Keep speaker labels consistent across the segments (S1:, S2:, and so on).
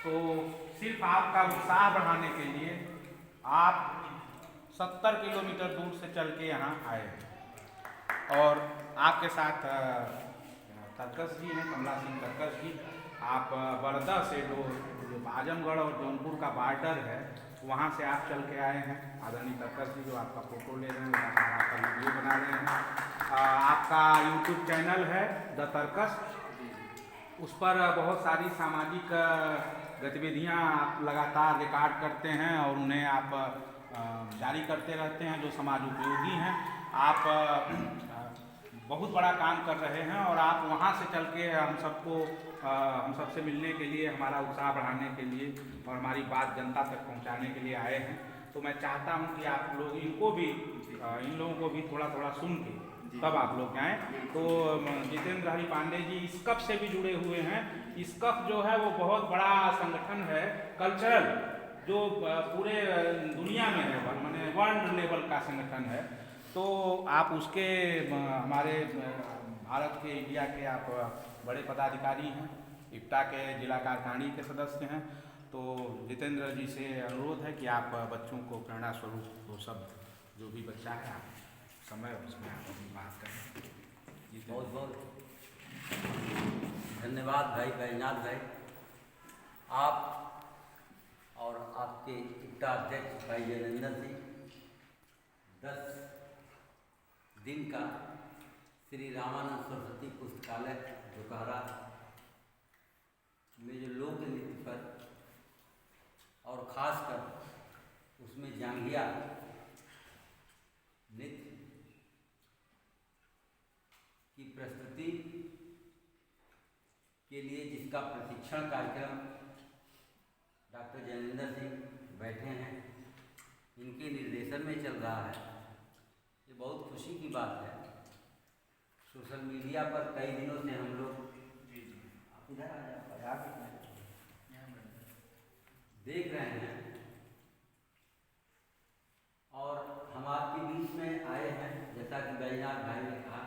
S1: तो सिर्फ आपका उत्साह बढ़ाने के लिए आप 70 किलोमीटर दूर से चल के यहाँ आए और आपके साथ तरकस जी हैं, कमला सिंह तरकस जी। आप बड़दा से जो आजमगढ़ और जौनपुर का बॉर्डर है वहाँ से आप चल के आए हैं। आदरणीय तरकस जी जो आपका फ़ोटो ले रहे हैं, आपका वीडियो बना रहे हैं। आपका यूट्यूब चैनल है द तरकस, उस पर बहुत सारी सामाजिक गतिविधियां आप लगातार रिकॉर्ड करते हैं और उन्हें आप जारी करते रहते हैं जो समाज उपयोगी हैं। आप बहुत बड़ा काम कर रहे हैं और आप वहां से चल के हम सबसे मिलने के लिए, हमारा उत्साह बढ़ाने के लिए और हमारी बात जनता तक पहुंचाने के लिए आए हैं। तो मैं चाहता हूं कि आप लोग इन लोगों को भी थोड़ा थोड़ा सुन के तब आप लोग जाएँ। तो जितेंद्र हरि पांडे जी इसकफ से भी जुड़े हुए हैं। इसकफ जो है वो बहुत बड़ा संगठन है कल्चरल, जो पूरे दुनिया में है, माने वर्ल्ड लेवल का संगठन है। तो आप उसके हमारे भारत के, इंडिया के आप बड़े पदाधिकारी हैं, इप्टा के जिला कार्यकारिणी के सदस्य हैं। तो जितेंद्र जी से अनुरोध है कि आप बच्चों को प्रेरणा स्वरूप वो सब जो भी बच्चा है आप समय उसमें आप अपनी बात करें।
S2: बहुत बहुत धन्यवाद भाई बैजनाथ भाई। आप और आपके इप्टा अध्यक्ष भाई जयनंदन सिंह 10 दिन का श्री रामानंद सरस्वती पुस्तकालय दोकहरा में जो लोक नृत्य पर और ख़ासकर उसमें जांघिया नृत्य की प्रस्तुति के लिए जिसका प्रशिक्षण कार्यक्रम डॉक्टर जयनंदन सिंह बैठे हैं, इनके निर्देशन में चल रहा है। ये बहुत खुशी की बात है। सोशल मीडिया पर कई दिनों से हम लोग इधर आ देख रहे हैं और हम आपके बीच में आए हैं। जैसा कि बैजनाथ भाई ने कहा,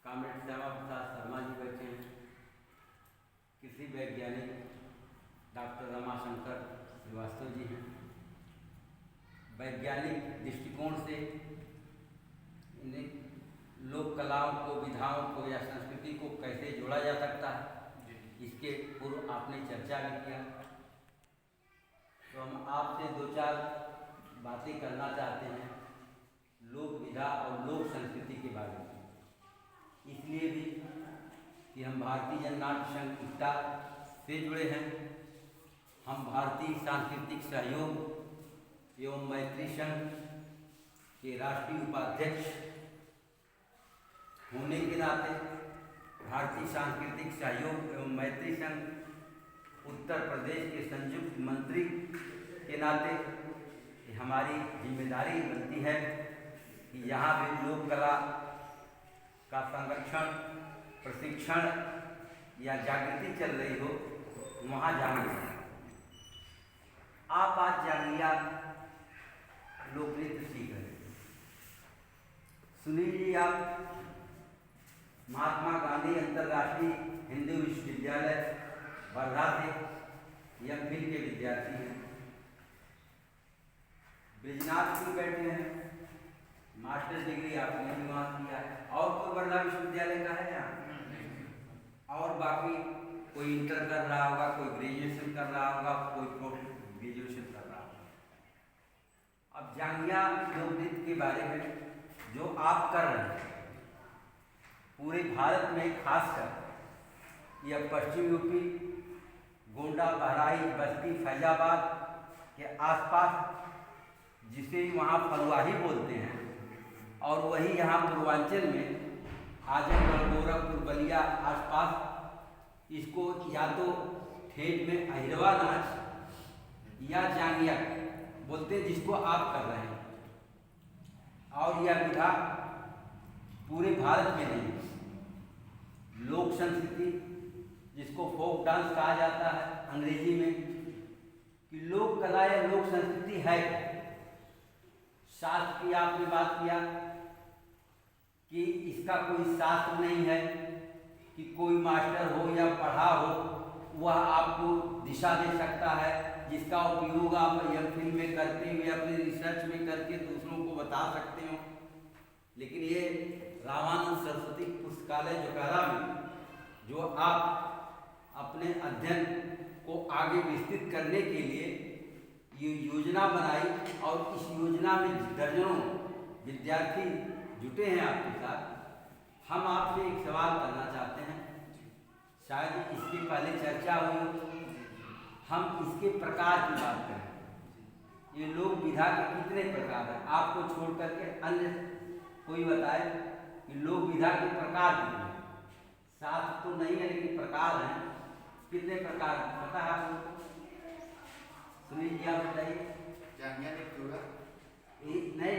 S2: कामरेड श्यामा प्रसाद शर्मा जी बैठे हैं, कृषि वैज्ञानिक डॉक्टर रमाशंकर श्रीवास्तव जी हैं। वैज्ञानिक दृष्टिकोण से इन्हें लोक कलाओं को, विधाओं को या संस्कृति को कैसे जोड़ा जा सकता है, इसके पूर्व आपने चर्चा भी किया। तो हम आपसे 2-4 बातें करना चाहते हैं लोक विधा और लोक संस्कृति के बारे में। इसलिए भी कि हम भारतीय जननाट्य संघ इप्टा से जुड़े हैं। हम भारतीय सांस्कृतिक सहयोग एवं मैत्री संघ के राष्ट्रीय उपाध्यक्ष होने के नाते भारतीय सांस्कृतिक सहयोग एवं मैत्री संघ उत्तर प्रदेश के संयुक्त मंत्री के नाते हमारी जिम्मेदारी बनती है कि यहाँ भी लोक कला का संरक्षण, प्रशिक्षण या जागृति चल रही हो, वहाँ जाएंगे। आप आज जांघिया लोक नृत्य सीख रहे हैं। सुनील जी, आप महात्मा गांधी अंतर्राष्ट्रीय हिंदू विश्वविद्यालय वर्धा से एम.फिल के विद्यार्थी हैं। ब्रिजनाथ जी बैठे हैं, मास्टर डिग्री आपने भी वहाँ किया है। और कोई वर्धा विश्वविद्यालय का है यहाँ? और बाकी कोई इंटर कर रहा होगा, कोई ग्रेजुएशन कर रहा होगा, कोई पोस्ट ग्रेजुएशन कर रहा होगा। अब जांघिया लोक नृत्य के बारे में जो आप कर रहे हैं, पूरे भारत में खासकर यह पश्चिम यूपी, गोंडा, बहराइच, बस्ती, फैजाबाद के आसपास, जिसे वहाँ फलवाही बोलते हैं, और वही यहाँ पूर्वांचल में आजमगढ़, गोरखपुर, बलिया आसपास इसको या तो ठेठ में अहिरवा नाच या जांघिया बोलते हैं, जिसको आप कर रहे हैं। और यह विधा पूरे भारत में नहीं, लोक संस्कृति जिसको फोक डांस कहा जाता है अंग्रेजी में, कि लोक कला या लोक संस्कृति है। शास्त्र की आपने बात किया कि इसका कोई शास्त्र नहीं है कि कोई मास्टर हो या पढ़ा हो वह आपको दिशा दे सकता है, जिसका उपयोग आप एम.फिल में करते हुए अपनी रिसर्च में करके दूसरों को बता सकते हो। लेकिन ये रामानंद सरस्वती पुस्तकालय जोकारा में जो आप अपने अध्ययन को आगे विस्तृत करने के लिए ये योजना बनाई और इस योजना में दर्जनों विद्यार्थी जुटे हैं आपके साथ। हम आपसे एक सवाल करना चाहते हैं, शायद इसके पहले चर्चा हुई, हम इसके प्रकार की बात करें। ये लोक विधा के कितने प्रकार हैं, आपको छोड़ करके अन्य कोई बताए कि लोक विधा के प्रकार कितने हैं? 7 तो नहीं है लेकिन प्रकार हैं, कितने प्रकार पता है आपको? सुनील जी आप बताइए। नहीं,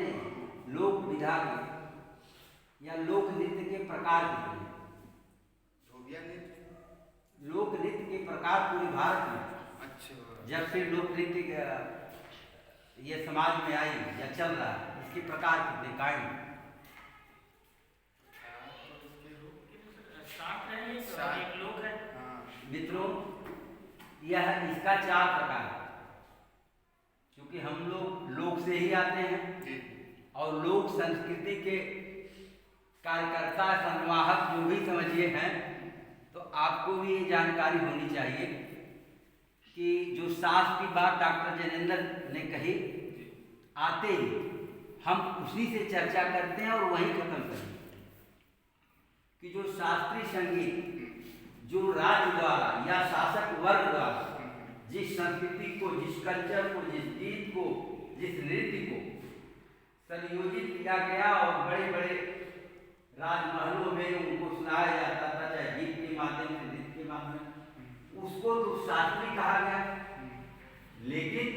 S2: लोक विधा के या लोक नृत्य के प्रकार कितने हैं? लोक नृत्य के प्रकार पूरे भारत में, अच्छा, जब से लोक नृत्य ये समाज में आई या चल रहा है, इसके प्रकार कितने कायम? मित्रों, यह इसका 4 प्रकार है, क्योंकि हम लोग लोक से ही आते हैं और लोक संस्कृति के कार्यकर्ता संवाहक जो भी समझिए हैं, तो आपको भी ये जानकारी होनी चाहिए कि जो शास्त्र की बात डॉक्टर जैनेंद्र ने कही, आते ही हम उसी से चर्चा करते हैं और वहीं खत्म करते हैं कि जो शास्त्रीय संगीत जो राज्य द्वारा या शासक वर्ग द्वारा जिस संस्कृति को, जिस कल्चर को, जिस गीत को, जिस नृत्य को संयोजित किया गया और बड़े बड़े राजमहलों में उनको सुनाया जाता था, चाहे गीत के माध्यम से, नृत्य के माध्यम, उसको तो शास्त्रीय कहा गया। लेकिन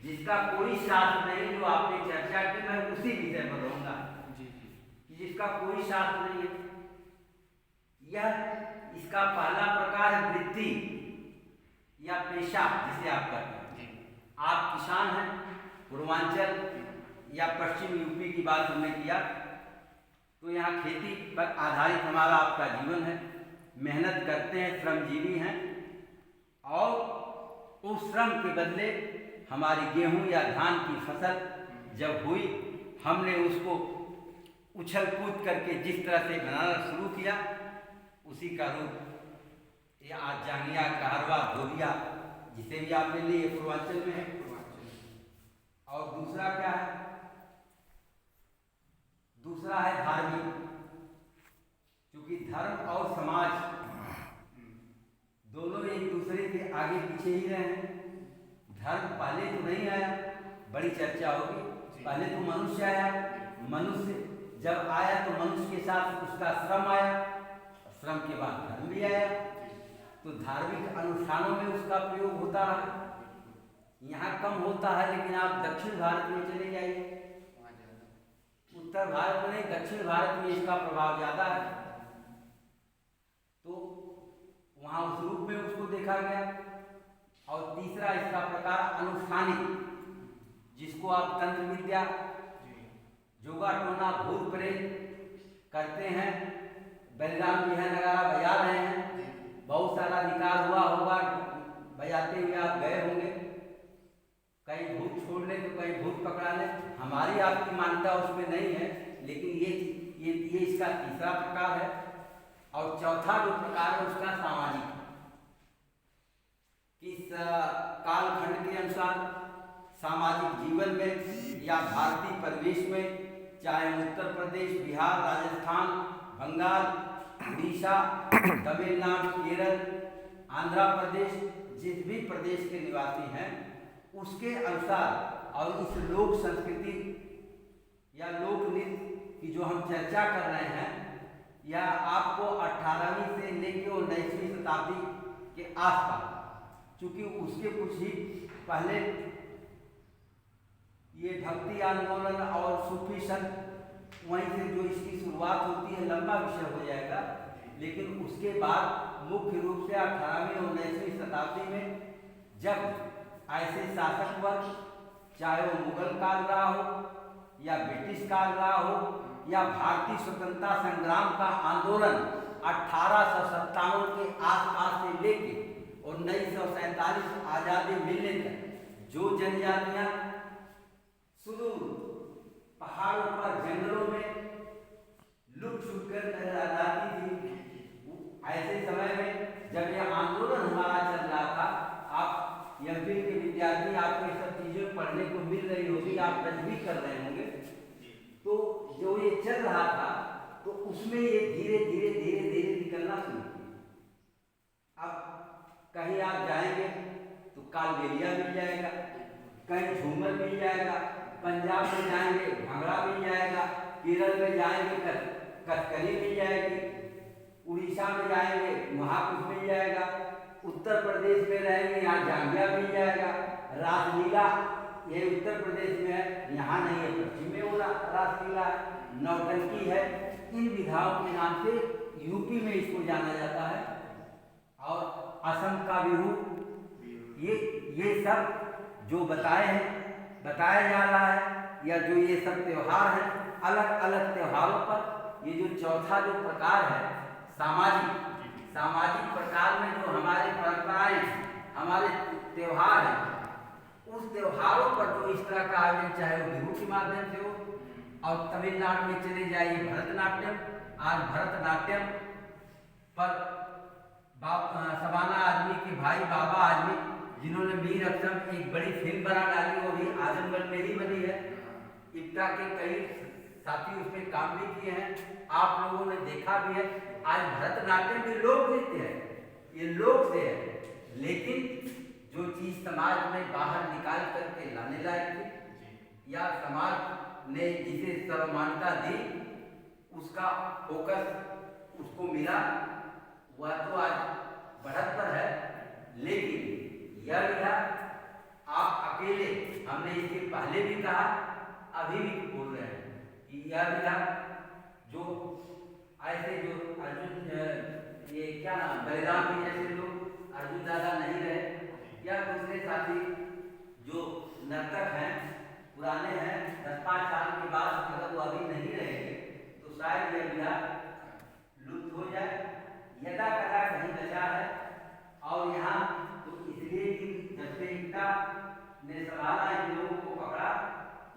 S2: जिसका कोई शास्त्र नहीं, जो आपने चर्चा की, मैं उसी विषय पर रहूंगा कि जिसका कोई शास्त्र नहीं है, यह इसका पहला प्रकार है वृत्ति या पेशा, जिसे आप करते हैं। आप किसान हैं, पूर्वांचल या पश्चिम यूपी की बात हमने किया, तो यहाँ खेती पर आधारित हमारा आपका जीवन है, मेहनत करते हैं, श्रमजीवी हैं, और उस श्रम के बदले हमारी गेहूं या धान की फसल जब हुई, हमने उसको उछल कूद करके जिस तरह से बनाना शुरू किया, उसी का रूप ये आज जांगिया, कहरवा, धोलिया, जिसे भी आपने लिए, पूर्वांचल में है। और दूसरा क्या है? दूसरा है धार्मिक, क्योंकि धर्म और समाज दोनों एक दूसरे के आगे पीछे ही रहे हैं। धर्म पहले तो नहीं आया, बड़ी चर्चा होगी, पहले तो मनुष्य आया, मनुष्य जब आया तो मनुष्य के साथ उसका श्रम आया, श्रम के बाद धर्म भी आया, तो धार्मिक अनुष्ठानों में उसका प्रयोग होता रहा। यहाँ कम होता है, लेकिन आप दक्षिण भारत में चले जाइए, उत्तर भारत में नहीं, दक्षिण भारत में इसका प्रभाव ज़्यादा है, तो वहाँ उस रूप में उसको देखा गया। और तीसरा इसका प्रकार अनुष्ठानिक, जिसको आप तंत्र विद्या, जोगा टोना, भूत प्रेत करते हैं। बलिराम जी है, नगारा बजा रहे हैं, बहुत सारा निकाल हुआ होगा, बजाते हुए आप गए होंगे, कहीं भूत छोड़ ले तो कहीं भूत पकड़ा ले। हमारी आपकी मान्यता उसमें नहीं है, लेकिन ये इसका तीसरा प्रकार है। और चौथा जो प्रकार है उसका सामाजिक, किस कालखंड के अनुसार सामाजिक जीवन में या भारतीय परिवेश में, चाहे उत्तर प्रदेश, बिहार, राजस्थान, बंगाल, उड़ीसा, तमिलनाडु, केरल, आंध्र प्रदेश, जिस भी प्रदेश के निवासी हैं, उसके अनुसार और इस लोक संस्कृति या लोक नृत्य की जो हम चर्चा कर रहे हैं, या आपको 18वीं से लेकर 19वीं शताब्दी के आसपास, चूँकि उसके कुछ ही पहले ये भक्ति आंदोलन और सूफी संत, वहीं से जो इसकी शुरुआत होती है, लंबा विषय हो जाएगा, लेकिन उसके बाद मुख्य रूप से 18वीं और 19वीं शताब्दी में जब ऐसे शासक वर्ग, चाहे वो मुगल काल रहा हो या ब्रिटिश काल रहा हो या भारतीय स्वतंत्रता संग्राम का आंदोलन 1857 के आसपास से लेके 1947 आजादी मिलने तक जो जनजातियां सुदूर पहाड़ों पर जंगलों में लुट छुप कर रहती थी, ऐसे समय में जब यह आंदोलन हमारा चल रहा था, आप एमफिल के विद्यार्थी, आपको ये सब चीजें पढ़ने को मिल रही होगी, आप टच भी कर रहे होंगे, तो जो ये चल रहा था तो उसमें ये धीरे धीरे धीरे धीरे निकलना शुरू किया। अब कहीं आप जाएंगे तो कालबेलिया मिल जाएगा, कहीं झूमर मिल जाएगा, पंजाब में जाएंगे भंगड़ा मिल जाएगा, केरल में जाएंगे कथकली मिल जाएगी, उड़ीसा में जाएंगे महाकुंभ मिल जाएगा, उत्तर प्रदेश में रहेंगे यहाँ जांगिया मिल जाएगा, रासलीला ये उत्तर प्रदेश में है, यहाँ नहीं है, पश्चिम में वो रासलीला नौटंकी है। इन विधाओं के नाम से यूपी में इसको जाना जाता है, और असम का बिहू, ये सब जो बताया जा रहा है, या जो ये सब त्योहार है, अलग अलग त्योहारों पर ये जो चौथा जो प्रकार है सामाजिक प्रकार में जो हमारे परंपराएं, हमारे त्योहार हैं, उस त्योहारों पर जो इस तरह का आयोजन, चाहे वो बिहू के माध्यम से हो, और तमिलनाडु में चले जाइए भरतनाट्यम। आज भरतनाट्यम पर सबाना आजमी के भाई बाबा आजमी, जिन्होंने मीर अक्सर एक बड़ी फिल्म बना डाली, वो भी आजमगढ़ में ही बनी है। इब्टा के कई साथी उसमें काम भी किए हैं, आप लोगों ने देखा भी है। आज भरतनाट्यम भी लोक नृत्य है, ये लोक से है, लेकिन जो चीज समाज में बाहर निकाल करके लाने लायक थी, या समाज ने जिसे सर्वमान्यता दी, उसका फोकस उसको मिला, वह तो आज बढ़त पर है। लेकिन यह विधा आप अकेले, हमने इसके पहले भी कहा, अभी भी बोल रहे हैं कि यह विधा जो ऐसे जो अर्जुन, ये क्या नाम, बलिराम जी जैसे लोग, अर्जुन दादा नहीं रहे, या दूसरे साथी जो नर्तक हैं, पुराने हैं, 10-5 साल के बाद अगर वो अभी नहीं रहेंगे तो शायद यह विधा लुप्त हो जाए। यदा कदा कहीं बचा है, और यहाँ तो इसलिए कि जब से इब्टा ने संभाला, इन लोगों को पकड़ा,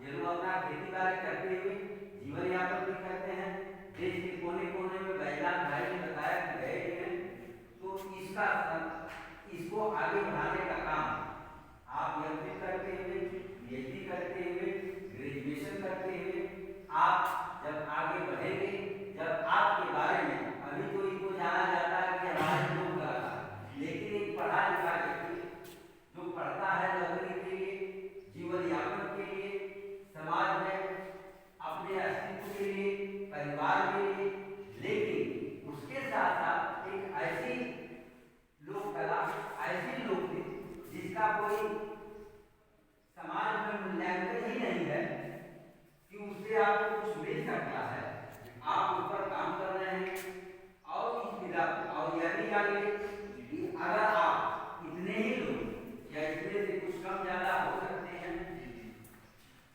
S2: ये लोग अपना खेती बाड़ी करते हुए जीवन यापन भी करते हैं, देश के कोने कोने में बैजनाथ भाई ने बताया कि गए हैं, तो इसको आगे बढ़ाने का काम आप एमफिल करते हुए, पीएचडी करते हुए, ग्रेजुएशन करते हुए आप जब आगे बढ़ेंगे, जब आपके बारे में, अभी तो इनको जाना जाता है कि हमारे लोग कर रहा है, लेकिन एक पढ़ा लिखा व्यक्ति जो पढ़ता है नौकरी के लिए, जीवन यापन के लिए, समाज में अपने अस्तित्व के लिए, परिवार के लिए, लेकिन उसके साथ साथ एक ऐसी लोक कला, ऐसी लोकगीत जिसका कोई समाज में मूल्यांकन ही नहीं है कि उससे आपको कुछ मिल सकता है, आप उस पर काम कर रहे हैं। और इस विधा, और यह भी जानिए कि अगर आप इतने ही लोग या इतने से कुछ कम ज्यादा हो सकते हैं,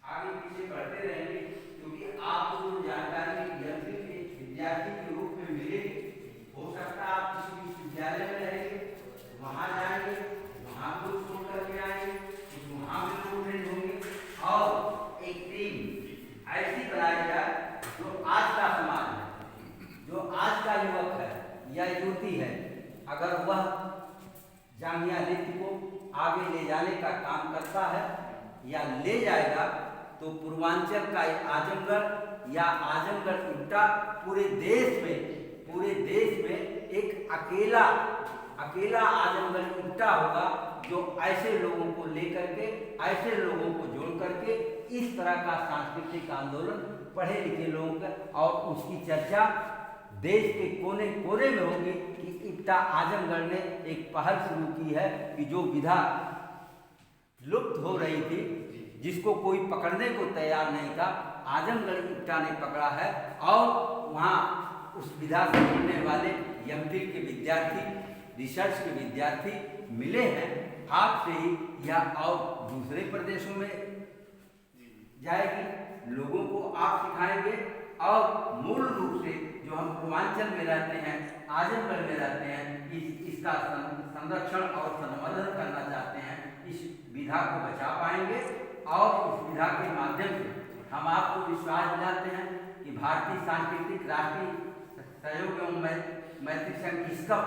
S2: आगे पीछे बढ़ते रहेंगे, क्योंकि आपको जो जानकारी एमफिल के विद्यार्थी के रूप में मिलेगी, हो सकता है आप किसी विश्वविद्यालय में रहेंगे, वहाँ जाएंगे, वहाँ कुछ छोड़ करके आएंगे, कुछ वहाँ भी लोग ट्रेन होंगे, और एक टीम ऐसी बनाई जाए जो आज का समाज है, जो आज का युवक है या युवती है, अगर वह जांगिया नृत्य को आगे ले जाने का काम करता है या ले जाएगा, तो पूर्वांचल का आजमगढ़ या आजमगढ़ इब्टा पूरे देश में एक अकेला आजमगढ़ इब्टा होगा, जो ऐसे लोगों को लेकर के, ऐसे लोगों को जोड़ करके इस तरह का सांस्कृतिक आंदोलन पढ़े लिखे लोगों का, और उसकी चर्चा देश के कोने कोने में होगी कि इब्टा आजमगढ़ ने एक पहल शुरू की है कि जो विधा लुप्त हो रही थी, जिसको कोई पकड़ने को तैयार नहीं था, आजमगढ़ इब्टा ने पकड़ा है, और वहाँ उस विधा से जुड़ने वाले एमफिल के विद्यार्थी, रिसर्च के विद्यार्थी मिले हैं। हाथ से ही या और दूसरे प्रदेशों में जाएगी, लोगों को आप सिखाएंगे, और मूल रूप से जो हम पूर्वांचल में रहते हैं, आजमगढ़ में रहते हैं, इस इसका संरक्षण और संवर्धन करना चाहते हैं, इस विधा को बचा पाएंगे। और इस विधा के माध्यम से हम आपको विश्वास दिलाते हैं कि भारतीय सांस्कृतिक राष्ट्रीय सहयोग एवं मैत्री संघ ISKCOP,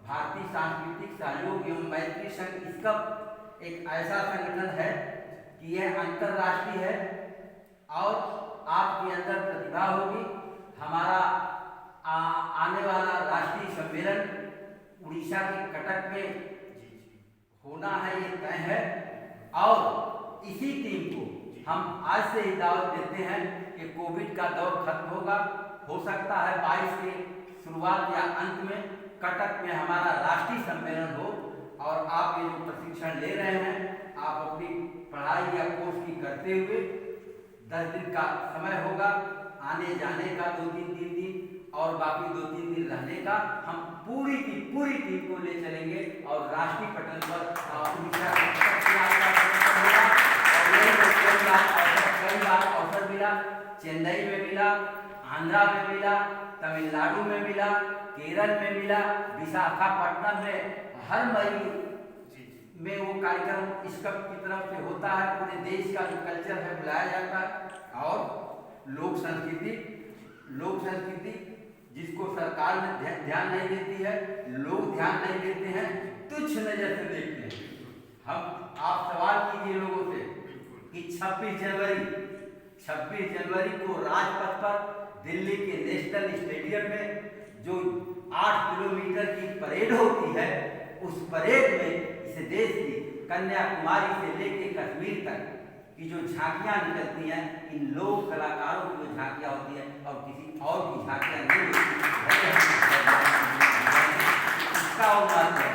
S2: भारतीय सांस्कृतिक सहयोग एवं मैत्री संघ ISKCOP एक ऐसा संगठन है कि यह अंतर्राष्ट्रीय है और आपके अंदर प्रतिभा होगी। हमारा आने वाला राष्ट्रीय सम्मेलन उड़ीसा के कटक में होना है, ये तय है। और इसी टीम को हम आज से ही दावत देते हैं कि कोविड का दौर खत्म होगा, हो सकता है 22 के शुरुआत या अंत में कटक में हमारा राष्ट्रीय सम्मेलन हो। और आप ये जो प्रशिक्षण ले रहे हैं, आप अपनी पढ़ाई या कोर्स की करते हुए 10 दिन का समय होगा, आने जाने का 2-3 दिन और बाकी 2-3 दिन रहने का। हम पूरी की पूरी टीम को ले चलेंगे और राष्ट्रीय पटल पर उड़ीसा कई बार अवसर मिला, चेन्नई में मिला, आंध्रा में मिला, तमिलनाडु में मिला, केरल में मिला, विशाखापट्टनम में हर मई में वो कार्यक्रम ISKCOP की तरफ से होता है। पूरे देश का जो कल्चर है बुलाया जाता है। और लोक संस्कृति जिसको सरकार ने ध्यान नहीं देती है, लोग ध्यान नहीं देते हैं, तुच्छ नजर से देखते हैं। हम आप सवाल कीजिए लोगों से कि 26 जनवरी को राजपथ पर दिल्ली के नेशनल स्टेडियम में जो 8 किलोमीटर की परेड होती है, उस परेड में इस देश की कन्याकुमारी से लेकर कश्मीर तक की जो झांकियां निकलती हैं, इन लोक कलाकारों की जो झांकियां होती हैं और किसी और की झांकियां नहीं होती, इसका और महत्व है।